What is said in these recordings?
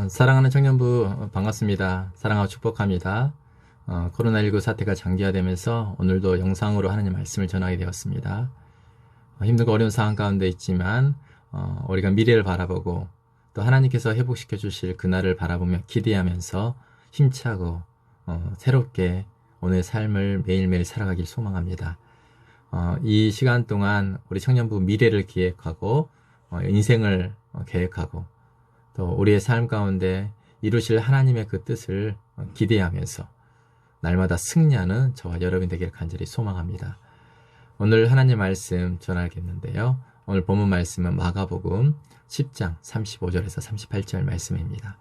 사랑하는 청년부 반갑습니다. 사랑하고 축복합니다. 코로나19 사태가 장기화되면서 오늘도 영상으로 하나님 말씀을 전하게 되었습니다. 힘들고 어려운 상황 가운데 있지만 우리가 미래를 바라보고 또 하나님께서 회복시켜 주실 그날을 바라보며 기대하면서 힘차고 새롭게 오늘 삶을 매일매일 살아가길 소망합니다. 이 시간 동안 우리 청년부 미래를 기획하고 인생을 계획하고 또 우리의 삶 가운데 이루실 하나님의 그 뜻을 기대하면서 날마다 승리하는 저와 여러분이 되기를 간절히 소망합니다. 오늘 하나님 말씀 전하겠는데요. 오늘 본문 말씀은 마가복음 10장 35절에서 38절 말씀입니다.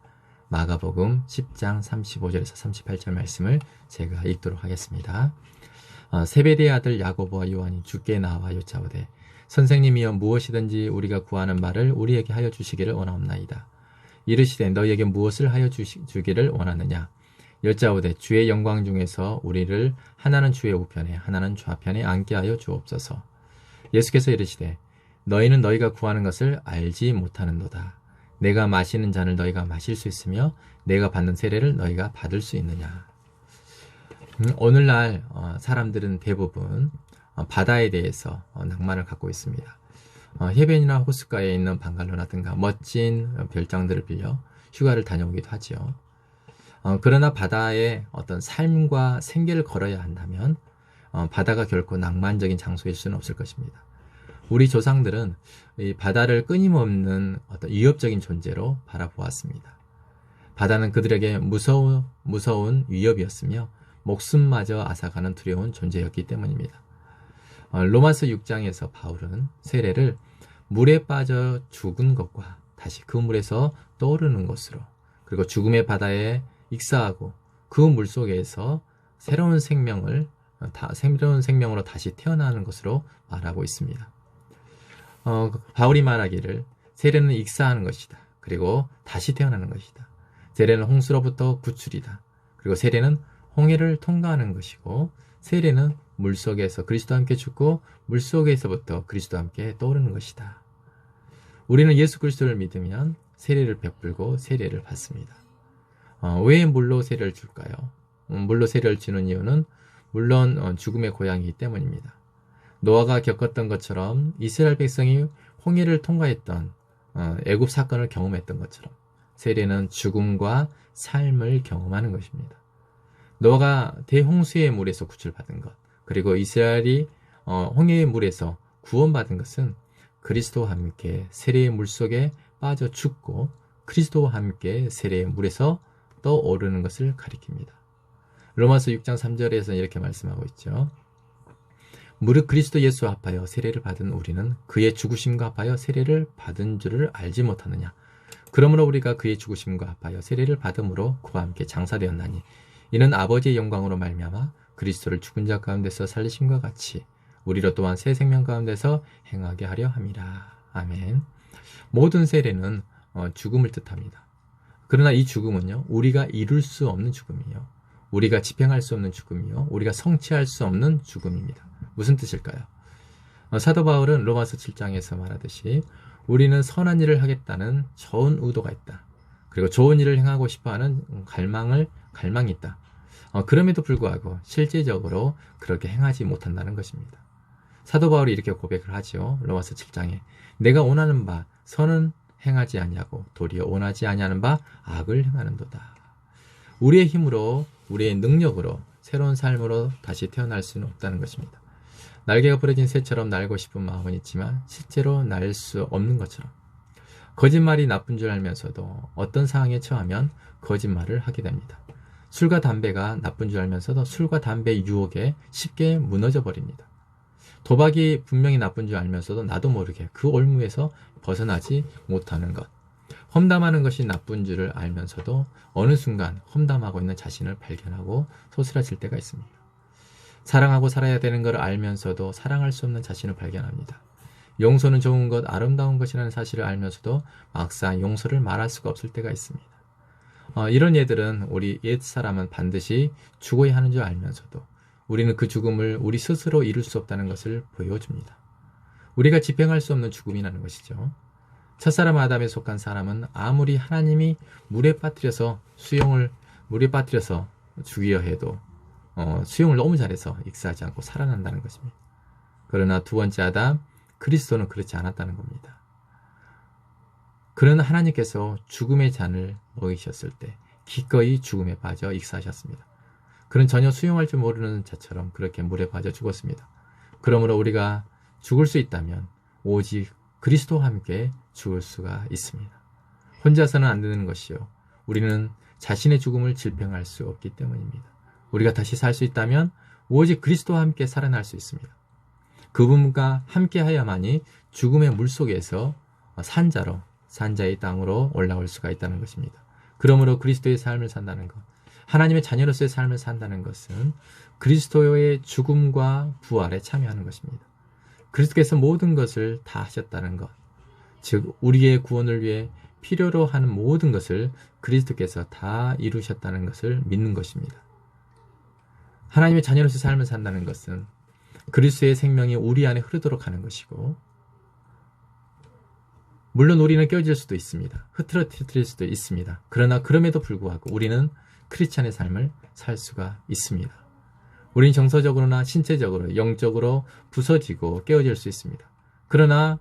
마가복음 10장 35절에서 38절 말씀을 제가 읽도록 하겠습니다. 세베대의 아들 야고보와 요한이 주께 나와 여짜오되 선생님이여 무엇이든지 우리가 구하는 바를 우리에게 하여 주시기를 원하옵나이다. 이르시되 너희에게 무엇을 하여 주기를 원하느냐. 여짜오되 주의 영광 중에서 우리를 하나는 주의 우편에 하나는 좌편에 앉게 하여 주옵소서. 예수께서 이르시되 너희는 너희가 구하는 것을 알지 못하는도다. 내가 마시는 잔을 너희가 마실 수 있으며 내가 받는 세례를 너희가 받을 수 있느냐. 오늘날 사람들은 대부분 바다에 대해서 낭만을 갖고 있습니다. 해변이나 호숫가에 있는 방갈로라든가 멋진 별장들을 빌려 휴가를 다녀오기도 하지요. 그러나 바다에 어떤 삶과 생계를 걸어야 한다면 바다가 결코 낭만적인 장소일 수는 없을 것입니다. 우리 조상들은 이 바다를 끊임없는 어떤 위협적인 존재로 바라보았습니다. 바다는 그들에게 무서운 위협이었으며 목숨마저 앗아가는 두려운 존재였기 때문입니다. 로마서 6장에서 바울은 세례를 물에 빠져 죽은 것과 다시 그 물에서 떠오르는 것으로 그리고 죽음의 바다에 익사하고 그 물속에서 새로운 생명으로 다시 태어나는 것으로 말하고 있습니다. 바울이 말하기를 세례는 익사하는 것이다. 그리고 다시 태어나는 것이다. 세례는 홍수로부터 구출이다. 그리고 세례는 홍해를 통과하는 것이고 세례는 물속에서 그리스도와 함께 죽고 물속에서부터 그리스도와 함께 떠오르는 것이다. 우리는 예수 그리스도를 믿으면 세례를 베풀고 세례를 받습니다. 왜 물로 세례를 줄까요? 물로 세례를 주는 이유는 물론 죽음의 고향이기 때문입니다. 노아가 겪었던 것처럼 이스라엘 백성이 홍해를 통과했던 애굽 사건을 경험했던 것처럼 세례는 죽음과 삶을 경험하는 것입니다. 노아가 대홍수의 물에서 구출받은 것, 그리고 이스라엘이 홍해의 물에서 구원받은 것은 그리스도와 함께 세례의 물속에 빠져 죽고 그리스도와 함께 세례의 물에서 떠오르는 것을 가리킵니다. 로마서 6장 3절에서 이렇게 말씀하고 있죠. 무릇 그리스도 예수와 합하여 세례를 받은 우리는 그의 죽으심과 합하여 세례를 받은 줄을 알지 못하느냐. 그러므로 우리가 그의 죽으심과 합하여 세례를 받음으로 그와 함께 장사되었나니 이는 아버지의 영광으로 말미암아 그리스도를 죽은 자 가운데서 살리심과 같이 우리로 또한 새 생명 가운데서 행하게 하려 함이라. 아멘. 모든 세례는 죽음을 뜻합니다. 그러나 이 죽음은요, 우리가 이룰 수 없는 죽음이요, 우리가 집행할 수 없는 죽음이요, 우리가 성취할 수 없는 죽음입니다. 무슨 뜻일까요? 사도 바울은 로마서 7장에서 말하듯이 우리는 선한 일을 하겠다는 좋은 의도가 있다. 그리고 좋은 일을 행하고 싶어하는 갈망이 있다. 그럼에도 불구하고 실제적으로 그렇게 행하지 못한다는 것입니다. 사도 바울이 이렇게 고백을 하죠. 로마서 7장에 내가 원하는 바 선은 행하지 아니하고 도리어 원하지 아니하는 바 악을 행하는도다. 우리의 힘으로 우리의 능력으로 새로운 삶으로 다시 태어날 수는 없다는 것입니다. 날개가 부러진 새처럼 날고 싶은 마음은 있지만 실제로 날 수 없는 것처럼 거짓말이 나쁜 줄 알면서도 어떤 상황에 처하면 거짓말을 하게 됩니다. 술과 담배가 나쁜 줄 알면서도 술과 담배 유혹에 쉽게 무너져 버립니다. 도박이 분명히 나쁜 줄 알면서도 나도 모르게 그 올무에서 벗어나지 못하는 것. 험담하는 것이 나쁜 줄을 알면서도 어느 순간 험담하고 있는 자신을 발견하고 소스라칠 때가 있습니다. 사랑하고 살아야 되는 걸 알면서도 사랑할 수 없는 자신을 발견합니다. 용서는 좋은 것, 아름다운 것이라는 사실을 알면서도 막상 용서를 말할 수가 없을 때가 있습니다. 이런 예들은 우리 옛사람은 반드시 죽어야 하는 줄 알면서도 우리는 그 죽음을 우리 스스로 이룰 수 없다는 것을 보여줍니다. 우리가 집행할 수 없는 죽음이라는 것이죠. 첫사람 아담에 속한 사람은 아무리 하나님이 물에 빠뜨려서 죽이려 해도 수영을 너무 잘해서 익사하지 않고 살아난다는 것입니다. 그러나 두 번째 아담 그리스도는 그렇지 않았다는 겁니다. 그러나 하나님께서 죽음의 잔을 먹이셨을 때 기꺼이 죽음에 빠져 익사하셨습니다. 그는 전혀 수영할 줄 모르는 자처럼 그렇게 물에 빠져 죽었습니다. 그러므로 우리가 죽을 수 있다면 오직 그리스도와 함께 죽을 수가 있습니다. 혼자서는 안 되는 것이요. 우리는 자신의 죽음을 질병할 수 없기 때문입니다. 우리가 다시 살 수 있다면 오직 그리스도와 함께 살아날 수 있습니다. 그분과 함께 하야만이 죽음의 물속에서 산자의 땅으로 올라올 수가 있다는 것입니다. 그러므로 그리스도의 삶을 산다는 것, 하나님의 자녀로서의 삶을 산다는 것은 그리스도의 죽음과 부활에 참여하는 것입니다. 그리스도께서 모든 것을 다 하셨다는 것, 즉 우리의 구원을 위해 필요로 하는 모든 것을 그리스도께서 다 이루셨다는 것을 믿는 것입니다. 하나님의 자녀로서의 삶을 산다는 것은 그리스도의 생명이 우리 안에 흐르도록 하는 것이고, 물론 우리는 깨어질 수도 있습니다. 흐트러뜨릴 수도 있습니다. 그러나 그럼에도 불구하고 우리는 크리스찬의 삶을 살 수가 있습니다. 우리는 정서적으로나 신체적으로, 영적으로 부서지고 깨어질 수 있습니다. 그러나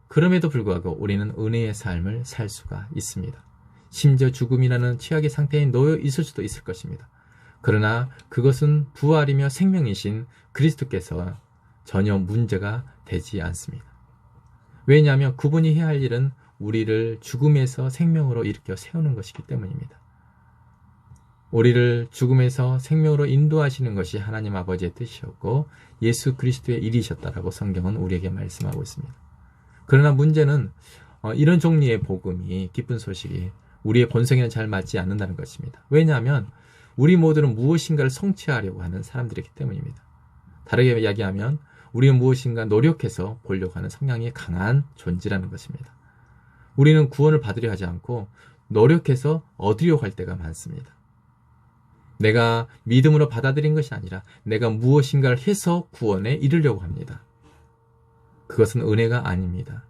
그럼에도 불구하고 우리는 은혜의 삶을 살 수가 있습니다. 심지어 죽음이라는 최악의 상태에 놓여 있을 수도 있을 것입니다. 그러나 그것은 부활이며 생명이신 그리스도께서 전혀 문제가 되지 않습니다. 왜냐하면 그분이 해야 할 일은 우리를 죽음에서 생명으로 일으켜 세우는 것이기 때문입니다. 우리를 죽음에서 생명으로 인도하시는 것이 하나님 아버지의 뜻이었고 예수 그리스도의 일이셨다라고 성경은 우리에게 말씀하고 있습니다. 그러나 문제는 이런 종류의 복음이, 기쁜 소식이 우리의 본성에는 잘 맞지 않는다는 것입니다. 왜냐하면 우리 모두는 무엇인가를 성취하려고 하는 사람들이기 때문입니다. 다르게 이야기하면 우리는 무엇인가 노력해서 보려고 하는 성향이 강한 존재라는 것입니다. 우리는 구원을 받으려 하지 않고 노력해서 얻으려고 할 때가 많습니다. 내가 믿음으로 받아들인 것이 아니라 내가 무엇인가를 해서 구원에 이르려고 합니다. 그것은 은혜가 아닙니다.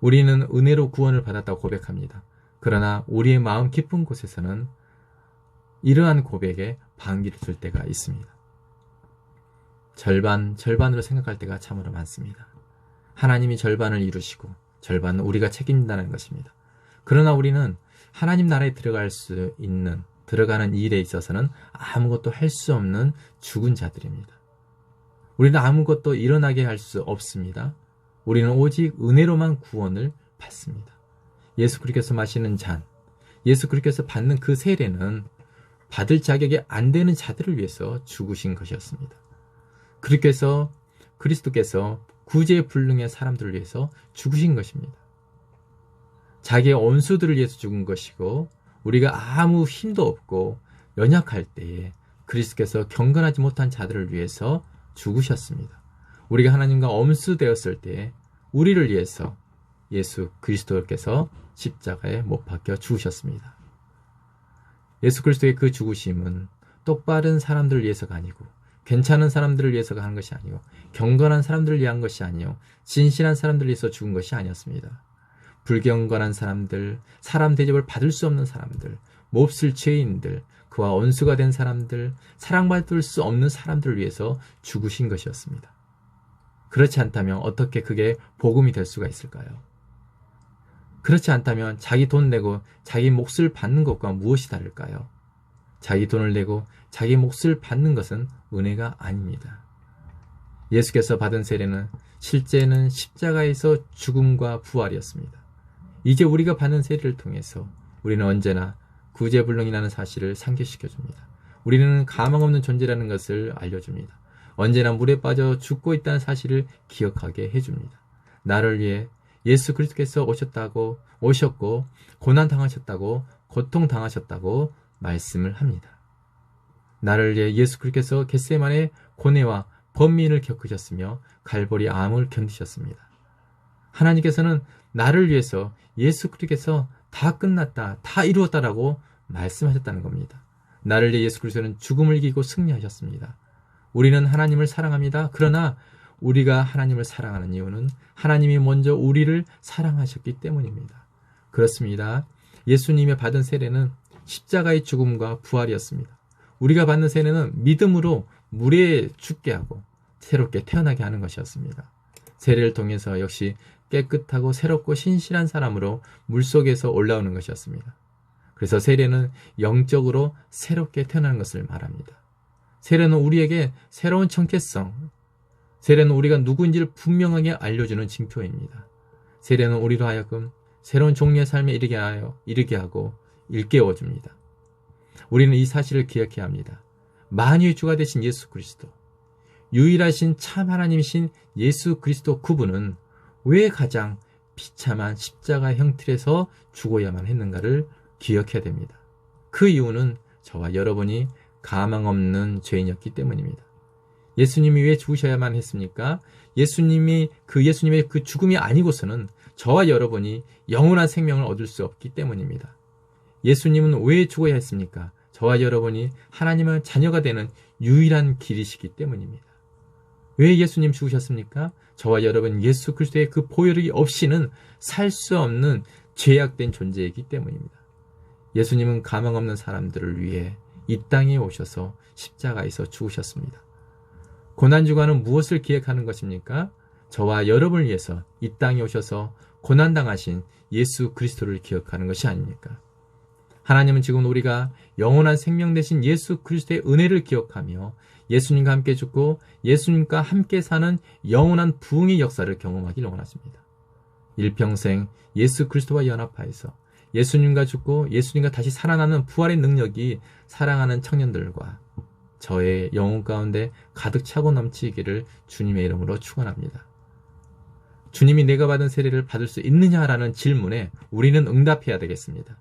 우리는 은혜로 구원을 받았다고 고백합니다. 그러나 우리의 마음 깊은 곳에서는 이러한 고백에 반기를 들 때가 있습니다. 절반으로 생각할 때가 참으로 많습니다. 하나님이 절반을 이루시고 절반은 우리가 책임진다는 것입니다. 그러나 우리는 하나님 나라에 들어가는 일에 있어서는 아무것도 할 수 없는 죽은 자들입니다. 우리는 아무것도 일어나게 할 수 없습니다. 우리는 오직 은혜로만 구원을 받습니다. 예수 그리스도께서 마시는 잔, 예수 그리스도께서 받는 그 세례는 받을 자격이 안 되는 자들을 위해서 죽으신 것이었습니다. 그리스도께서 구제에 불능한 사람들을 위해서 죽으신 것입니다. 자기의 원수들을 위해서 죽은 것이고, 우리가 아무 힘도 없고 연약할 때에 그리스도께서 경건하지 못한 자들을 위해서 죽으셨습니다. 우리가 하나님과 엄수되었을 때에 우리를 위해서 예수 그리스도께서 십자가에 못 박혀 죽으셨습니다. 예수 그리스도의 그 죽으심은 똑바른 사람들을 위해서가 아니고, 괜찮은 사람들을 위해서가 하는 것이 아니고, 경건한 사람들을 위한 것이 아니요, 진실한 사람들을 위해서 죽은 것이 아니었습니다. 불경건한 사람들, 사람 대접을 받을 수 없는 사람들, 몹쓸 죄인들, 그와 원수가 된 사람들, 사랑받을 수 없는 사람들을 위해서 죽으신 것이었습니다. 그렇지 않다면 어떻게 그게 복음이 될 수가 있을까요? 그렇지 않다면 자기 돈 내고 자기 몫을 받는 것과 무엇이 다를까요? 자기 돈을 내고 자기 몫을 받는 것은 은혜가 아닙니다. 예수께서 받은 세례는 실제는 십자가에서 죽음과 부활이었습니다. 이제 우리가 받는 세례를 통해서 우리는 언제나 구제불능이라는 사실을 상기시켜줍니다. 우리는 가망 없는 존재라는 것을 알려줍니다. 언제나 물에 빠져 죽고 있다는 사실을 기억하게 해줍니다. 나를 위해 예수 그리스도께서 오셨고 고난당하셨다고, 고통당하셨다고 말씀을 합니다. 나를 위해 예수 그리스도께서 겟세마네 고뇌와 번민을 겪으셨으며 갈보리 암을 견디셨습니다. 하나님께서는 나를 위해서 예수 그리스도께서 다 끝났다, 다 이루었다라고 말씀하셨다는 겁니다. 나를 위해 예수 그리스도는 죽음을 이기고 승리하셨습니다. 우리는 하나님을 사랑합니다. 그러나 우리가 하나님을 사랑하는 이유는 하나님이 먼저 우리를 사랑하셨기 때문입니다. 그렇습니다. 예수님이 받은 세례는 십자가의 죽음과 부활이었습니다. 우리가 받는 세례는 믿음으로 물에 죽게 하고 새롭게 태어나게 하는 것이었습니다. 세례를 통해서 역시 깨끗하고 새롭고 신실한 사람으로 물속에서 올라오는 것이었습니다. 그래서 세례는 영적으로 새롭게 태어나는 것을 말합니다. 세례는 우리에게 새로운 정체성, 세례는 우리가 누구인지를 분명하게 알려주는 징표입니다. 세례는 우리로 하여금 새로운 종류의 삶에 이르게 하고 일깨워줍니다. 우리는 이 사실을 기억해야 합니다. 만유의 주가 되신 예수 그리스도, 유일하신 참 하나님이신 예수 그리스도 그분은 왜 가장 비참한 십자가 형틀에서 죽어야만 했는가를 기억해야 됩니다. 그 이유는 저와 여러분이 가망 없는 죄인이었기 때문입니다. 예수님이 왜 죽으셔야만 했습니까? 예수님의 그 죽음이 아니고서는 저와 여러분이 영원한 생명을 얻을 수 없기 때문입니다. 예수님은 왜 죽어야 했습니까? 저와 여러분이 하나님의 자녀가 되는 유일한 길이시기 때문입니다. 왜 예수님 죽으셨습니까? 저와 여러분 예수 그리스도의 그 보혈이 없이는 살 수 없는 죄악된 존재이기 때문입니다. 예수님은 가망 없는 사람들을 위해 이 땅에 오셔서 십자가에서 죽으셨습니다. 고난주간은 무엇을 기획하는 것입니까? 저와 여러분을 위해서 이 땅에 오셔서 고난당하신 예수 그리스도를 기억하는 것이 아닙니까? 하나님은 지금 우리가 영원한 생명 되신 예수 그리스도의 은혜를 기억하며 예수님과 함께 죽고 예수님과 함께 사는 영원한 부흥의 역사를 경험하기를 원하십니다. 일평생 예수 그리스도와 연합하여서 예수님과 죽고 예수님과 다시 살아나는 부활의 능력이 사랑하는 청년들과 저의 영혼 가운데 가득 차고 넘치기를 주님의 이름으로 축원합니다. 주님이 내가 받은 세례를 받을 수 있느냐라는 질문에 우리는 응답해야 되겠습니다.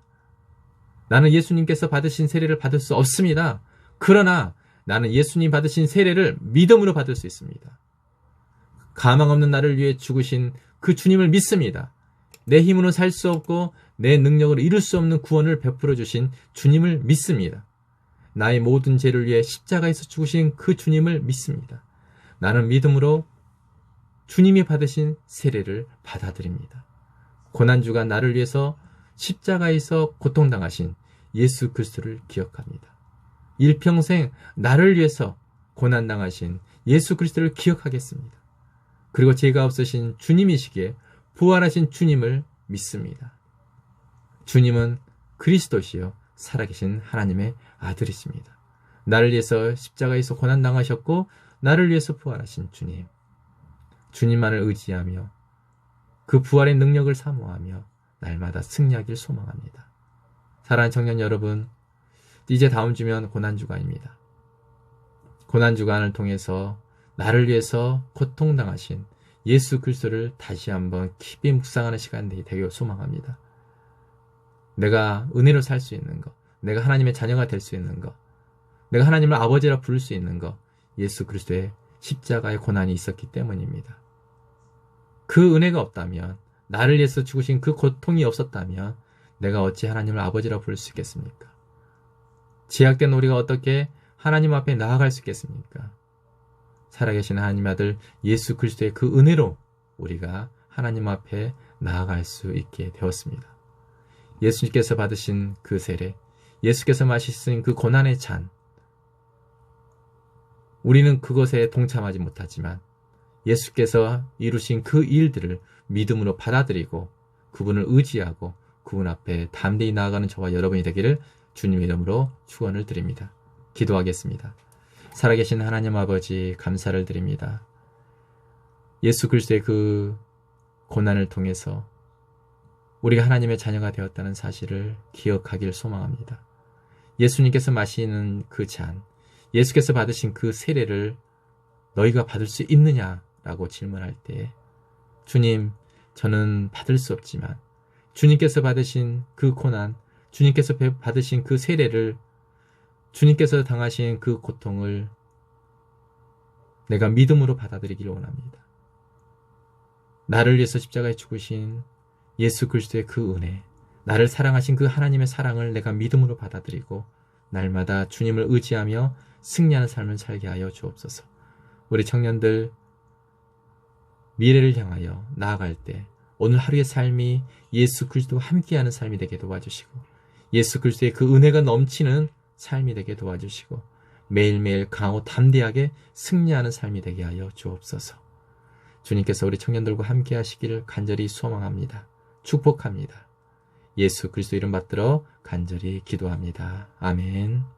나는 예수님께서 받으신 세례를 받을 수 없습니다. 그러나 나는 예수님 받으신 세례를 믿음으로 받을 수 있습니다. 가망 없는 나를 위해 죽으신 그 주님을 믿습니다. 내 힘으로 살 수 없고 내 능력으로 이룰 수 없는 구원을 베풀어 주신 주님을 믿습니다. 나의 모든 죄를 위해 십자가에서 죽으신 그 주님을 믿습니다. 나는 믿음으로 주님이 받으신 세례를 받아들입니다. 고난주가 나를 위해서 십자가에서 고통당하신 예수 그리스도를 기억합니다. 일평생 나를 위해서 고난당하신 예수 그리스도를 기억하겠습니다. 그리고 죄가 없으신 주님이시기에 부활하신 주님을 믿습니다. 주님은 그리스도시요 살아계신 하나님의 아들이십니다. 나를 위해서 십자가에서 고난당하셨고 나를 위해서 부활하신 주님. 주님만을 의지하며 그 부활의 능력을 사모하며 날마다 승리하길 소망합니다. 사랑하는 청년 여러분, 이제 다음 주면 고난주간입니다. 고난주간을 통해서 나를 위해서 고통당하신 예수 그리스도를 다시 한번 깊이 묵상하는 시간이 되길 소망합니다. 내가 은혜로 살 수 있는 것, 내가 하나님의 자녀가 될 수 있는 것, 내가 하나님을 아버지라 부를 수 있는 것, 예수 그리스도의 십자가의 고난이 있었기 때문입니다. 그 은혜가 없다면, 나를 위해서 죽으신 그 고통이 없었다면 내가 어찌 하나님을 아버지라 부를 수 있겠습니까? 제약된 우리가 어떻게 하나님 앞에 나아갈 수 있겠습니까? 살아계신 하나님 아들 예수 그리스도의 그 은혜로 우리가 하나님 앞에 나아갈 수 있게 되었습니다. 예수님께서 받으신 그 세례, 예수께서 마시신 그 고난의 잔, 우리는 그것에 동참하지 못하지만 예수께서 이루신 그 일들을 믿음으로 받아들이고 그분을 의지하고 그분 앞에 담대히 나아가는 저와 여러분이 되기를 주님의 이름으로 축원을 드립니다. 기도하겠습니다. 살아계신 하나님 아버지 감사를 드립니다. 예수 그리스도의 그 고난을 통해서 우리가 하나님의 자녀가 되었다는 사실을 기억하길 소망합니다. 예수님께서 마시는 그 잔, 예수께서 받으신 그 세례를 너희가 받을 수 있느냐라고 질문할 때 주님, 저는 받을 수 없지만 주님께서 받으신 그 고난, 주님께서 받으신 그 세례를, 주님께서 당하신 그 고통을 내가 믿음으로 받아들이기를 원합니다. 나를 위해서 십자가에 죽으신 예수 그리스도의 그 은혜, 나를 사랑하신 그 하나님의 사랑을 내가 믿음으로 받아들이고 날마다 주님을 의지하며 승리하는 삶을 살게 하여 주옵소서. 우리 청년들 미래를 향하여 나아갈 때 오늘 하루의 삶이 예수 그리스도와 함께하는 삶이 되게 도와주시고 예수 그리스도의 그 은혜가 넘치는 삶이 되게 도와주시고 매일매일 강하고 담대하게 승리하는 삶이 되게 하여 주옵소서. 주님께서 우리 청년들과 함께 하시기를 간절히 소망합니다. 축복합니다. 예수 그리스도 이름 받들어 간절히 기도합니다. 아멘.